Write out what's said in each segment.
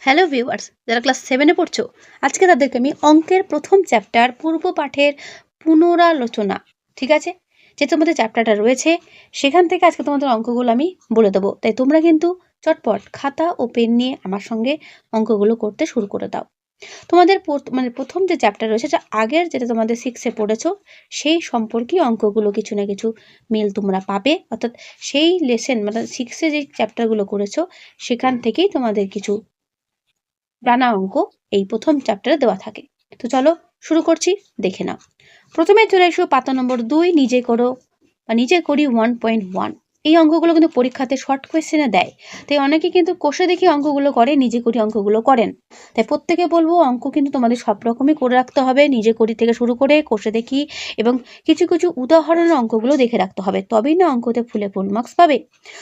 Hello viewers, যারা class 7 পড়ছো, আজকে তাদেরকে আমি অঙ্কের প্রথম চ্যাপ্টার পূর্ব পাঠের পুনরালোচনা, ঠিক আছে, যে তোমাদের চ্যাপ্টারটা রয়েছে সেখান থেকে আজকে তোমাদের অঙ্কগুলো আমি বলে দেবো। তাই তোমরা কিন্তু চটপট খাতা ও পেন নিয়ে আমার সঙ্গে অঙ্কগুলো করতে শুরু করে দাও। তোমাদের প্রথম যে চ্যাপ্টার রয়েছে, যেটা আগের, যেটা তোমাদের 6-এ পড়েছো, সেই সম্পর্কে অঙ্কগুলো কিছু না কিছু মিল তোমরা পাবে। অর্থাৎ সেই লেসন মানে 6-এ যে চ্যাপ্টারগুলো করেছো সেখান থেকেই তোমাদের কিছু জানা অঙ্ক এই প্রথম চ্যাপ্টারে দেওয়া থাকে। তো চলো শুরু করছি, দেখে নাও। প্রথমে চলে এসো পাতা নম্বর 2, নিজে করো বা নিজে করি 1.1। এই অঙ্কগুলো কিন্তু পরীক্ষাতে শর্ট কোয়েশ্চেনে দেয়, তাই অনেকে কিন্তু কষে দেখি অঙ্কগুলো করে, নিজে করি অঙ্কগুলো করেন। তাই প্রত্যেকে বলবো অঙ্ক কিন্তু তোমাদের সব রকমই করে রাখতে হবে, নিজে করি থেকে শুরু করে কষে দেখি এবং কিছু কিছু উদাহরণের অঙ্কগুলো দেখে রাখতে হবে, তবেই না অঙ্কতে ফুল মার্কস পাবে।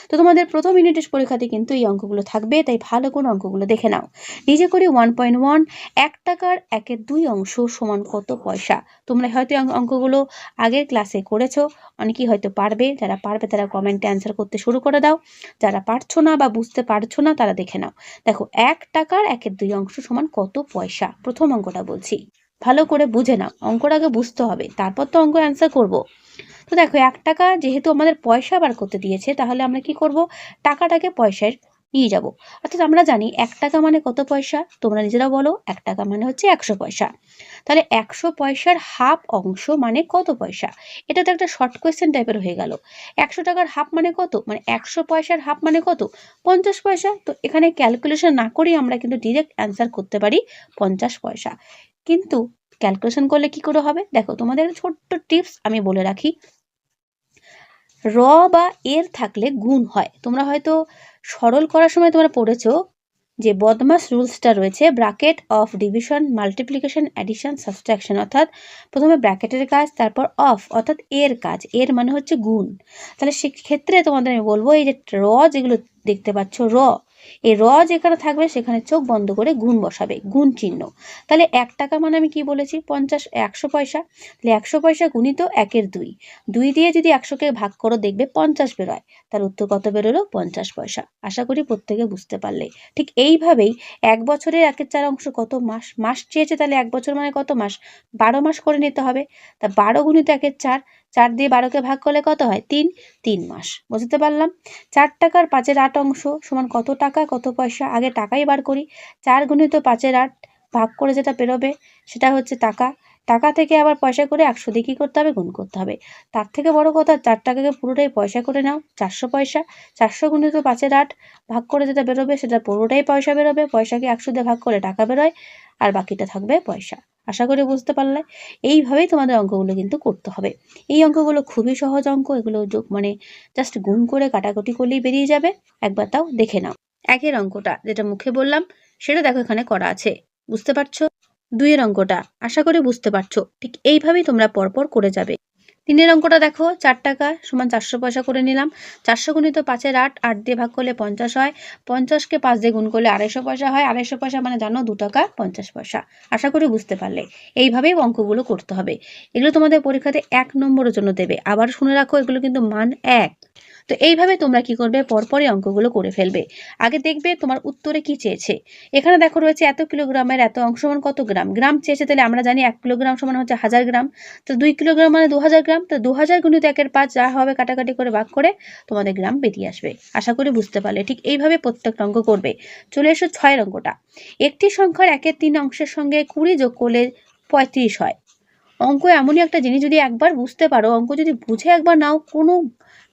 তো তোমাদের প্রথম ইউনিট টেস্ট পরীক্ষাতে কিন্তু এই অঙ্কগুলো থাকবে, তাই ভালো করে অঙ্কগুলো দেখে নাও। নিজে করি 1.1, 1 টাকার 1/2 অংশ সমান কত পয়সা? তোমরা হয়তো অঙ্কগুলো আগের ক্লাসে করেছো, অনেকেই হয়তো পারবে। যারা পারবে তারা কমেন্টে অ্যান্সার করতে শুরু করে দাও, যারা পারছো না বা বুঝতে পারছো না তারা দেখে নাও। দেখো, 1 টাকার 1/2 অংশ সমান কত পয়সা, প্রথম অঙ্কটা বলছি, ভালো করে বুঝে নাও। অঙ্কটা আগে বুঝতে হবে, তারপর তো অঙ্ক অ্যান্সার করবো। তো দেখো, 1 টাকা যেহেতু আমাদের পয়সা বার করতে দিয়েছে, তাহলে আমরা কি করব, টাকাটাকে পয়সায় নিয়ে যাব। অর্থাৎ আমরা জানি 1 টাকা মানে কত পয়সা, তোমরা নিজেরা বলো। 1 টাকা মানে হচ্ছে 100 পয়সা। তাহলে 100 পয়সার হাফ অংশ মানে কত পয়সা? এটা তো একটা শর্ট কোয়েশ্চেন টাইপের হয়ে গেল। 100 টাকার হাফ মানে কত, মানে 100 পয়সার হাফ মানে কত, 50 পয়সা। তো এখানে ক্যালকুলেশন না করেই আমরা কিন্তু ডিরেক্ট অ্যান্সার করতে পারি 50 পয়সা। কিন্তু ক্যালকুলেশন করলে কি করে হবে? দেখো, তোমাদের ছোট্ট টিপস আমি বলে রাখি। র বা এর থাকলে গুণ হয়। তোমরা হয়তো সরল করার সময় তোমরা পড়েছো যে বদমাস রুলসটা রয়েছে, bracket of division, multiplication, addition, subtraction. অর্থাৎ প্রথমে ব্র্যাকেটের কাজ, তারপর অফ অর্থাৎ এর কাজ, এর মানে হচ্ছে গুণ। তাহলে সেক্ষেত্রে তোমাদের আমি বলবো, এই যে র যেগুলো দেখতে পাচ্ছ, এই র যেখানে থাকবে সেখানে চোখ বন্ধ করে গুণ বসাবে, গুণ চিহ্ন। তাহলে 1 টাকা মানে আমি কি বলেছি, 100 পয়সা। তাহলে 100 পয়সা গুণিত 1/2, 2 দিয়ে যদি 100কে ভাগ করো দেখবে 50 বেরোয়। তার উত্তর কত বেরোলো? 50 পয়সা। আশা করি প্রত্যেকে বুঝতে পারলে। ঠিক এইভাবেই 1 বছরের 1/4 অংশ কত মাস, মাস চেয়েছে, তাহলে 1 বছর মানে কত মাস, 12 মাস করে নিতে হবে। তা 12 গুণিত 1/4, 4 দিয়ে 12কে ভাগ করলে কত হয়? 3 মাস। বুঝতে পারলাম। 4 টাকার 5/8 অংশ সমান কত টাকা কত পয়সা? আগে টাকাই বার করি। 4 গুণিত 5/8 ভাগ করে যেটা বেরোবে সেটা হচ্ছে টাকা। টাকা থেকে আবার পয়সা করে 100 দিয়ে কি করতে হবে? গুণ করতে হবে। তার থেকে বড় কথা, 4 টাকাকে পুরোটাই পয়সা করে নাও, 400 পয়সা। 400 গুণিত 5/8 ভাগ করে যেটা বেরোবে সেটা পুরোটাই পয়সা বেরোবে। পয়সাকে 100 দিয়ে ভাগ করে টাকা বেরোয়, আর বাকিটা থাকবে পয়সা। আশা করি বুঝতে পারলে। এইভাবেই তোমাদের অঙ্কগুলো কিন্তু করতে হবে। এই অঙ্কগুলো খুবই সহজ অঙ্ক, এগুলো জাস্ট গুণ করে কাটাকুটি করলেই বেরিয়ে যাবে। একবার তাও দেখে নাও। 1-এর অঙ্কটা যেটা মুখে বললাম সেটা দেখো এখানে করা আছে, বুঝতে পারছো? 2-এর অঙ্কটা আশা করি বুঝতে পারছো। ঠিক এইভাবেই তোমরা পরপর করে যাবে। 3-এর অঙ্কটা দেখো, 4 টাকা সমান 400 পয়সা করে নিলাম। 400 গুণিত 5/8, 8 দিয়ে ভাগ করলে 50 হয়। 50কে 5 দিয়ে গুণ করলে 250 পয়সা হয়। 250 পয়সা মানে জানো 2 টাকা 50 পয়সা। আশা করি বুঝতে পারলে। এইভাবেই অঙ্কগুলো করতে হবে। এগুলো তোমাদের পরীক্ষাতে 1 নম্বরের জন্য দেবে। আবার শুনে রাখো, এগুলো কিন্তু মান 1। তো এইভাবে তোমরা কি করবে, পরপরই অঙ্কগুলো করে ফেলবে। আগে দেখবে তোমার উত্তরে কি চেয়েছে। এখানে দেখো রয়েছে এত কিলোগ্রামের এত অংশ সমান কত গ্রাম। গ্রাম চেয়েছে, তাহলে আমরা জানি 1 কিলোগ্রাম সমান হচ্ছে 1000 গ্রাম। তো 2 কিলোগ্রাম মানে 2000 গ্রাম। তো 2000 গুণিত 1/5 যা হবে কাটাকাটি করে ভাগ করে তোমাদের গ্রাম বেরিয়ে আসবে। আশা করি বুঝতে পারলে। ঠিক এইভাবে প্রত্যেকটা অঙ্ক করবে। চলে এসো 6-এর অঙ্কটা। একটি সংখ্যার 1/3 অংশের সঙ্গে 20 যোগ করলে 35 হয়। অঙ্ক এমনই একটা জিনিস, যদি একবার বুঝতে পারো, অঙ্ক যদি বুঝে একবার নাও, কোনো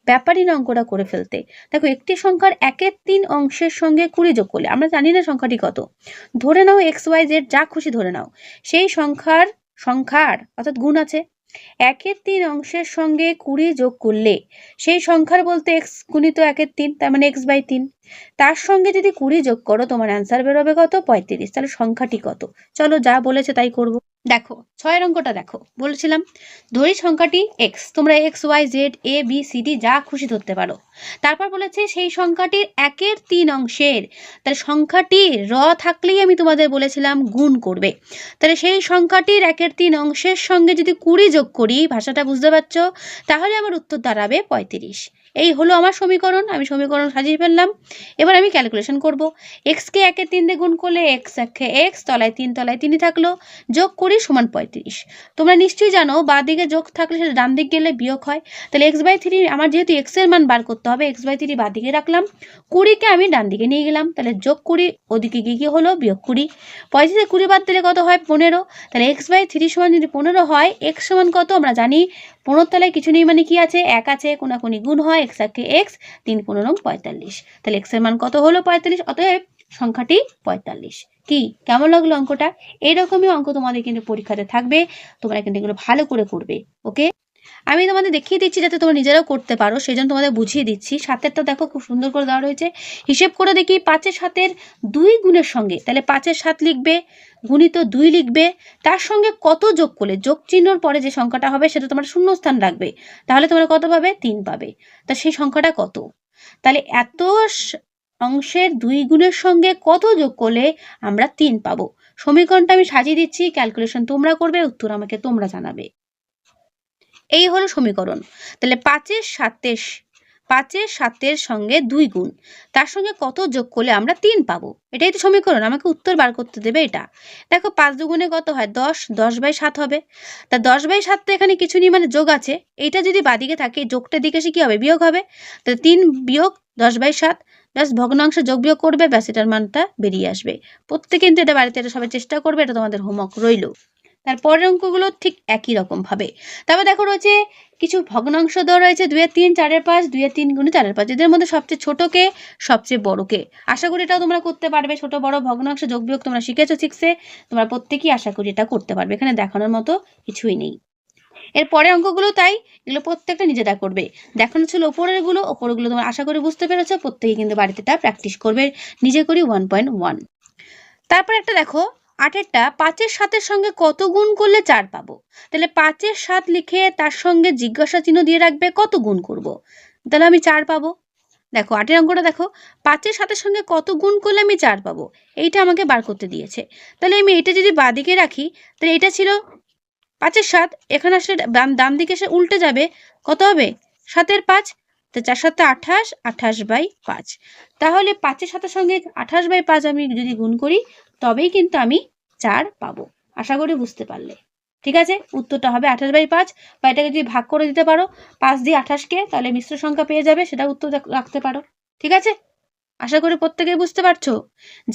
ব্যাপারই না অঙ্কটা করে ফেলতে। দেখো, একটি সংখ্যার 1/3 অংশের সঙ্গে 20 যোগ করলে, আমরা জানি না সংখ্যাটি কত, ধরে নাও XYZ যা খুশি ধরে নাও, সেই সংখ্যার অর্থাৎ গুণ আছে। 1/3 অংশের সঙ্গে 20 যোগ করলে সেই সংখ্যার বলতে x গুণিত 1/3, তার মানে x/3। তার সঙ্গে যদি 20 যোগ করো তোমার অ্যান্সার বেরোবে কত? 35। তাহলে সংখ্যাটি কত? চলো, যা বলেছে তাই করব। দেখো, 6-এর অঙ্কটা দেখো, বলেছিলাম ধরি সংখ্যাটি x, তোমরা XYZ ABCD যা খুশি ধরতে পারো। তারপর বলেছে সেই সংখ্যাটির 1/3 অংশের, তাহলে সংখ্যাটি র থাকলেই আমি তোমাদের বলেছিলাম গুণ করবে। তাহলে সেই সংখ্যাটির 1/3 অংশের সঙ্গে যদি 20 যোগ করি, ভাষাটা বুঝতে পারছো, তাহলে আমার উত্তর দাঁড়াবে 35। এই হলো আমার সমীকরণ, আমি সমীকরণ সাজিয়ে ফেললাম। এবার আমি ক্যালকুলেশন করব। এক্সকে 1 3 দিয়ে গুণ করলে এক্স একে এক্স, তলায় 3 তলায় 3ই থাকলো, যোগ করি সমান 35। তোমরা নিশ্চয়ই জানো বাঁ দিকে যোগ থাকলে সেটা ডান দিক গেলে বিয়োগ হয়। তাহলে x/3 আমার যেহেতু x এর মান বার করতে হবে, x/3 বাঁ দিকে রাখলাম, 20কে আমি ডান দিকে নিয়ে গেলাম, তাহলে যোগ 20 ওদিকে গিয়ে কি হলো বিয়োগ 20। 35 থেকে 20 বাদ দিলে কত হয় 15। তাহলে x/3 সমান যদি 15 হয়, x সমান কত আমরা জানি, 15 তলায় কিছু নেই মানে কি আছে, 1 আছে, কোনাকুনি গুণ হয়, x একে x, 3 15 45। তাহলে x এর মান কত হলো 45, অতএব সংখ্যাটি 45। কি কেমন লাগলো অঙ্কটা? এইরকমই অঙ্ক তোমাদের কিন্তু পরীক্ষাতে থাকবে, তোমরা কিন্তু এগুলো ভালো করে করবে। ওকে, আমি তোমাদের দেখিয়ে দিচ্ছি যাতে তোমরা নিজেরাও করতে পারো, সেই জন্য তোমাদের বুঝিয়ে দিচ্ছি। সাতেরটা দেখো খুব সুন্দর করে দেওয়া রয়েছে, হিসেব করে দেখি 5-এর 7-এর 2 গুণের সঙ্গে, তাহলে 5-এর 7 লিখবে, গুণিত 2 লিখবে, তার সঙ্গে কত যোগ করলে, যোগ চিহ্নর পরে যে সংখ্যাটা হবে সেটা তোমরা শূন্যস্থান রাখবে, তাহলে তোমরা কত পাবে 3 পাবে। তা সেই সংখ্যাটা কত? তাহলে এত অংশের 2 গুণের সঙ্গে কত যোগ করলে আমরা 3 পাবো? সমীকরণটা আমি সাজিয়ে দিচ্ছি, ক্যালকুলেশন তোমরা করবে, উত্তর আমাকে তোমরা জানাবে। এই হলো সমীকরণ। তাহলে 5-এর 7-এর সঙ্গে 2 গুণ, তার সঙ্গে কত যোগ করলে আমরা 3 পাবো, এটাই তো সমীকরণ, আমাকে উত্তর বার করতে দেবে এটা। দেখো 5 দুগুণে কত হয় 10, 10/7 হবে। তা 10/7 তো এখানে কিছু নেই মানে যোগ আছে, এইটা যদি বাদিকে থাকে যোগটার দিকে এসে কি হবে বিয়োগ হবে, তাহলে 3 বিয়োগ 10/7, ব্যাস ভগ্নাংশ যোগ বিয়োগ করবে, ব্যাস এটার মানটা বেরিয়ে আসবে। প্রত্যেকে কিন্তু এটা বাড়িতে এটা সবাই চেষ্টা করবে, এটা তোমাদের হোমওয়ার্ক রইল। তারপরের অঙ্কগুলো ঠিক একই রকম ভাবে। তারপর দেখো রয়েছে কিছু ভগ্নাংশ দেওয়া রয়েছে 2 3, 4 5, 2 3 গুণে 4 5, এদের মধ্যে সবচেয়ে ছোটকে সবচেয়ে বড়কে। আশা করি এটাও তোমরা করতে পারবে, ছোট বড় ভগ্নাংশ যোগ বিয়োগ তোমরা শিখেছো 6-এ, তোমরা প্রত্যেকেই আশা করি এটা করতে পারবে, এখানে দেখানোর মতো কিছুই নেই। এর পরে অঙ্কগুলো তাই, এগুলো প্রত্যেকটা নিজেরা করবে। দেখানো ছিল ওপরেরগুলো তোমরা আশা করি বুঝতে পেরেছো, প্রত্যেকে কিন্তু বাড়িতে এটা প্র্যাকটিস করবে, নিজে করি 1.1। তারপর একটা দেখো 8-এরটা, 5-এর 7-এর সঙ্গে কত গুণ করলে 4 পাবো। তাহলে 5-এর 7 লিখে তার সঙ্গে জিজ্ঞাসা চিহ্ন দিয়ে রাখবে কত গুণ করব, তাহলে আমি 4 পাবো। দেখো 8-এর অঙ্কটা দেখো, 5-এর 7-এর সঙ্গে কত গুণ করলে আমি 4 পাবো, এইটা আমাকে বার করতে দিয়েছে। তাহলে আমি এটা যদি বাদিকে রাখি, তাহলে এটা ছিল 5-এর 7, এখানে আসলে ডান দিকে এসে উল্টে যাবে, কত হবে 7-এর 5, তো 4 7 28, 28/5। তাহলে 5-এর 7-এর সঙ্গে 28/5 আমি যদি গুণ করি তবেই কিন্তু আমি 4 পাবো। আশা করি বুঝতে পারলে। ঠিক আছে, উত্তরটা হবে 28/5, বা এটাকে যদি ভাগ করে দিতে পারো 5 দিয়ে 28কে, তাহলে মিশ্র সংখ্যা পেয়ে যাবে, সেটা উত্তর রাখতে পারো। ঠিক আছে, আশা করি প্রত্যেকেই বুঝতে পারছো।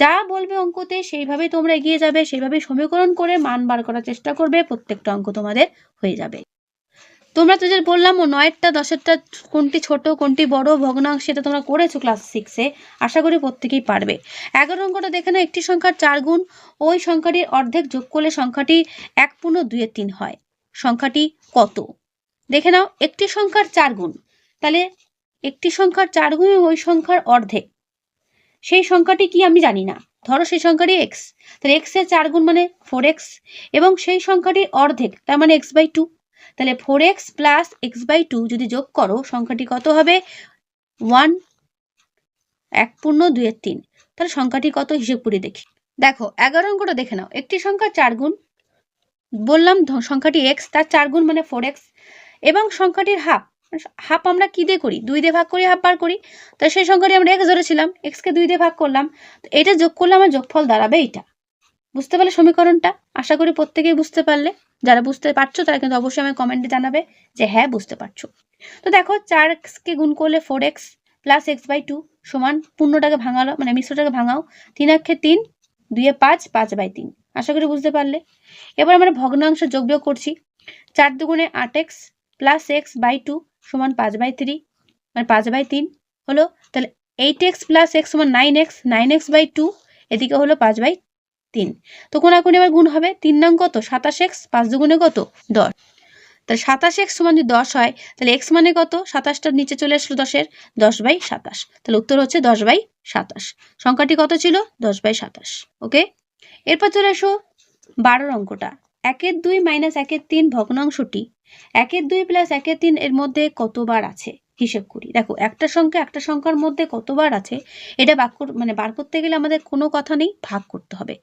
যা বলবে অঙ্কতে সেইভাবেই তোমরা এগিয়ে যাবে, সেইভাবেই সমীকরণ করে মান বার করার চেষ্টা করবে, প্রত্যেকটা অঙ্ক তোমাদের হয়ে যাবে। তোমরা তো যে বললাম 9-এরটা 10-এরটা কোনটি ছোট কোনটি বড় ভগ্নাংশ, সেটা তোমরা করেছো ক্লাস 6-এ, আশা করি প্রত্যেকেই পারবে। 11 অঙ্কটা দেখে নাও, একটি সংখ্যার 4 গুণ, ওই সংখ্যাটির অর্ধেক যোগ করলে সংখ্যাটি 1/2-3 হয়, সংখ্যাটি কত? দেখে নাও, একটি সংখ্যার 4 গুণ, তাহলে একটি সংখ্যার 4 গুণ ওই সংখ্যার অর্ধেক, সেই সংখ্যাটি কি আমি জানি না, ধরো সেই সংখ্যাটি x, তাহলে x এর 4 গুণ মানে 4x, এবং সেই সংখ্যাটির অর্ধেক তার মানে x/2, তাহলে 4x প্লাস x/2 যদি যোগ করো সংখ্যাটি কত হবে 1/2-3, তাহলে সংখ্যাটি কত হিসেব করে দেখি। দেখো 11 অঙ্কটা দেখে নাও, একটি সংখ্যার 4 গুণ, বললাম সংখ্যাটি x, তার 4 গুণ মানে 4x, এবং সংখ্যাটির হাফ আমরা কি দিয়ে করি 2 দিয়ে ভাগ করি, হাফ বার করি, তো সেই সংখ্যাটি আমরা x ধরেছিলাম, x কে 2 দিয়ে ভাগ করলাম, তো এটা যোগ করলে আমার যোগফল দাঁড়াবে এটা। বুঝতে পারলে সমীকরণটা? আশা করি প্রত্যেকেই বুঝতে পারলে, যারা বুঝতে পারছো তারা কিন্তু অবশ্যই আমাকে কমেন্টে জানাবে যে হ্যাঁ বুঝতে পারছো। তো দেখো 4x কে গুণ করলে 4x প্লাস x/2 সমান পূর্ণটাকে ভাঙালো মানে মিশ্রটাকে ভাঙাও, 3 3, 2 5, 5/3। আশা করি বুঝতে পারলে। এবার আমরা ভগ্নাংশ যোগ বিয়োগ করছি, 4 দুগুণে 8x প্লাস x/2 সমান 5/3, মানে 5/3 হলো, তাহলে 8x প্লাস x সমান 9x, 9x/2 এদিকে হলো 5/3। তো কোনাকুনি আবার গুণ হবে, 3 নং কত 27x, 5 দুগুণে কত 10, তাহলে 27x সমান যদি 10 হয়, তাহলে x মানে কত, 27টার নিচে চলে আসলো 10-এর, 10/27, তাহলে উত্তর হচ্ছে 10/27। সংখ্যাটি কত ছিল 10/27। ওকে, এরপর চলে আসো 12 অঙ্কটা, 1-এর 2 মাইনাস 1-এর 3 ভগ্নাংশটি 1-এর 2 প্লাস 1-এর 3 এর মধ্যে কতবার আছে হিসেব করি। দেখো একটা সংখ্যার মধ্যে কতবার আছে এটা বার করতে গেলে আমাদের কোনো কথা নেই, ভাগ করতে হবে।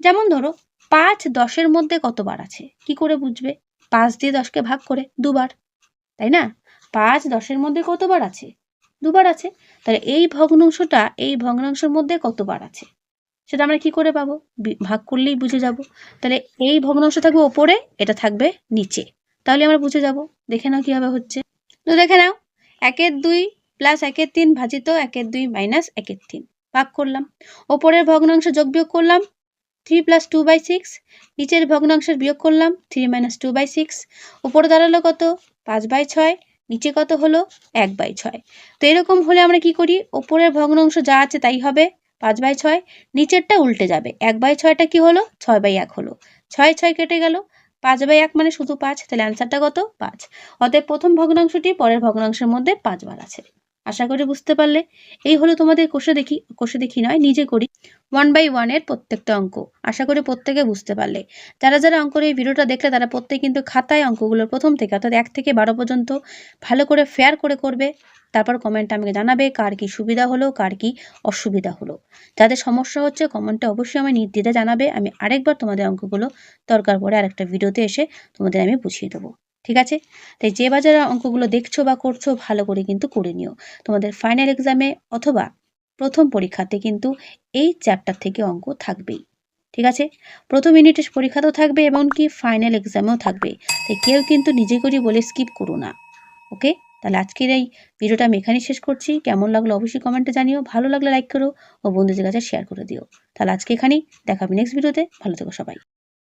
যেমন ধরো 5 10-এর মধ্যে কতবার আছে, কি করে বুঝবে, 5 দিয়ে 10কে ভাগ করে 2 বার, তাই না? 5 10-এর মধ্যে কতবার আছে? 2 বার আছে। তাহলে এই ভগ্নাংশের মধ্যে কতবার আছে? সেটা আমরা কি করে পাবো? ভাগ করলেই বুঝে যাব। তাহলে এই ভগ্নাংশ থাকবে ওপরে, এটা থাকবে নিচে। তাহলে আমরা বুঝে যাব। দেখে নাও কিভাবে হচ্ছে। তো দেখে নাও, 1/2 প্লাস 1/3 ভাজিত 1/2 মাইনাস 1/3 ভাগ করলাম। ওপরের ভগ্নাংশ যোগ বিয়োগ করলাম 3 প্লাস 2/6, নিচের ভগ্নাংশের বিয়োগ করলাম 3 মাইনাস 2/6। উপরে দাঁড়ালো কত? 5/6, নিচে কত হলো? 1/6। তো এরকম হলে আমরা কি করি? ওপরের ভগ্নাংশ যা আছে তাই হবে 5/6, নিচেরটা উল্টে যাবে। 1/6টা কি হলো? 6/1 হলো। 6 6 কেটে গেল, 5/1 মানে শুধু 5। তাহলে অ্যান্সারটা কত? 5। অতএব প্রথম ভগ্নাংশটি পরের ভগ্নাংশের মধ্যে 5 বার আছে। আশা করি বুঝতে পারলে। এই হলো তোমাদের কোষে দেখি নয়, নিজে করি 1/1 এর প্রত্যেকটা অঙ্ক। আশা করি প্রত্যেকে বুঝতে পারলে। যারা অঙ্কের এই ভিডিওটা দেখলে তারা প্রত্যেকে কিন্তু খাতায় অঙ্কগুলোর প্রথম থেকে অর্থাৎ 1 থেকে 12 পর্যন্ত ভালো করে ফেয়ার করে করবে। তারপর কমেন্টে আমাকে জানাবে কার কি সুবিধা হলো, কার কি অসুবিধা হলো। যাদের সমস্যা হচ্ছে কমেন্টে অবশ্যই আমায় নির্দ্বিধায় জানাবে। আমি আরেকবার তোমাদের অঙ্কগুলো দরকার পড়ে আরেকটা ভিডিওতে এসে তোমাদের আমি বুঝিয়ে দেবো। ঠিক আছে? তাই যে যারা অঙ্কগুলো দেখছো বা করছো ভালো করে কিন্তু করে নিও। তোমাদের ফাইনাল এক্সামে অথবা প্রথম পরীক্ষাতে কিন্তু এই চ্যাপ্টার থেকে অঙ্ক থাকবেই। ঠিক আছে? প্রথম ইউনিটের পরীক্ষাতেও থাকবে এবং কি ফাইনাল এক্সামেও থাকবে। তাই কেউ কিন্তু নিজে করি বলে স্কিপ করো না। ওকে? তাহলে আজকের এই ভিডিওটা আমি এখানেই শেষ করছি। কেমন লাগলো অবশ্যই কমেন্টে জানিও। ভালো লাগলে লাইক করো ও বন্ধুদের কাছে শেয়ার করে দিও। তাহলে আজকে এখানেই, দেখা হবে নেক্সট ভিডিওতে। ভালো থেকো সবাই।